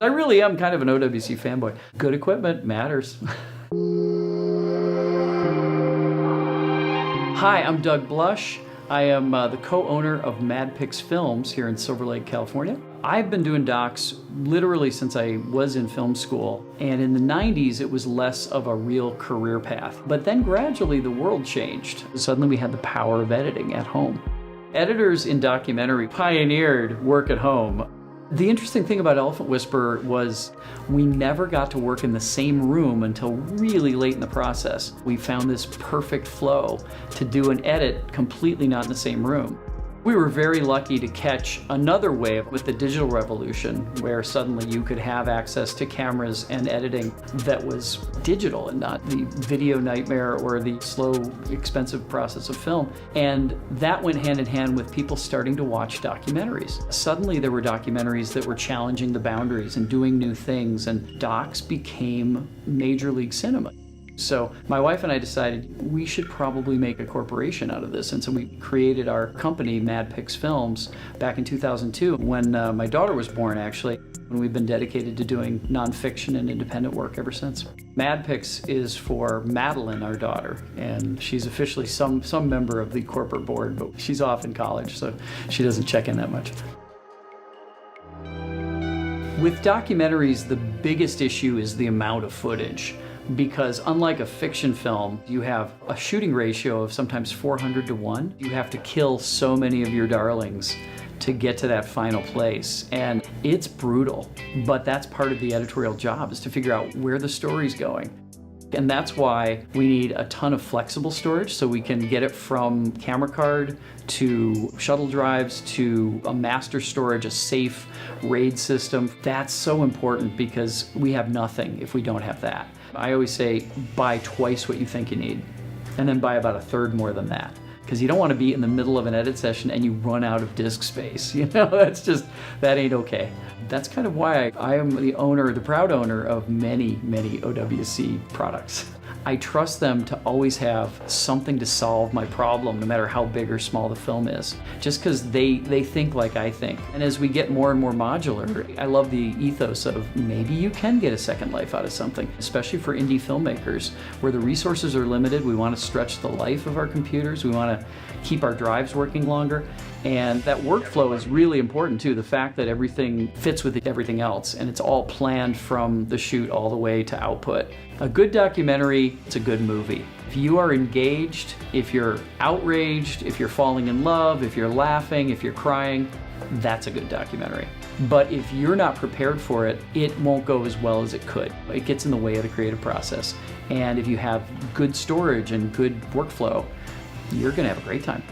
I really am kind of an OWC fanboy. Good equipment matters. Hi, I'm Doug Blush. I am the co-owner of MadPix Films here in Silver Lake, California. I've been doing docs literally since I was in film school, and in the 90s it was less of a real career path. But then gradually the world changed. Suddenly we had the power of editing at home. Editors in documentary pioneered work at home. The interesting thing about Elephant Whisperer was we never got to work in the same room until really late in the process. We found this perfect flow to do an edit completely not in the same room. We were very lucky to catch another wave with the digital revolution, where suddenly you could have access to cameras and editing that was digital and not the video nightmare or the slow, expensive process of film. And that went hand in hand with people starting to watch documentaries. Suddenly there were documentaries that were challenging the boundaries and doing new things, and docs became major league cinema. So my wife and I decided we should probably make a corporation out of this, and so we created our company, MadPix Films, back in 2002 when my daughter was born, actually, and we've been dedicated to doing nonfiction and independent work ever since. MadPix is for Madeline, our daughter, and she's officially some member of the corporate board, but she's off in college, so she doesn't check in that much. With documentaries, the biggest issue is the amount of footage. Because unlike a fiction film, you have a shooting ratio of sometimes 400 to 1. You have to kill so many of your darlings to get to that final place. And it's brutal, but that's part of the editorial job, is to figure out where the story's going. And that's why we need a ton of flexible storage, so we can get it from camera card to shuttle drives to a master storage, a safe RAID system. That's so important because we have nothing if we don't have that. I always say buy twice what you think you need, and then buy about a third more than that. Because you don't want to be in the middle of an edit session and you run out of disk space. You know, that ain't okay. That's kind of why I am the proud owner of many, many OWC products. I trust them to always have something to solve my problem, no matter how big or small the film is, just because they think like I think. And as we get more and more modular, I love the ethos of maybe you can get a second life out of something, especially for indie filmmakers, where the resources are limited. We want to stretch the life of our computers. We want to keep our drives working longer. And that workflow is really important too, the fact that everything fits with everything else, and it's all planned from the shoot all the way to output. A good documentary, it's a good movie. If you are engaged, if you're outraged, if you're falling in love, if you're laughing, if you're crying, that's a good documentary. But if you're not prepared for it, it won't go as well as it could. It gets in the way of the creative process. And if you have good storage and good workflow, you're gonna have a great time.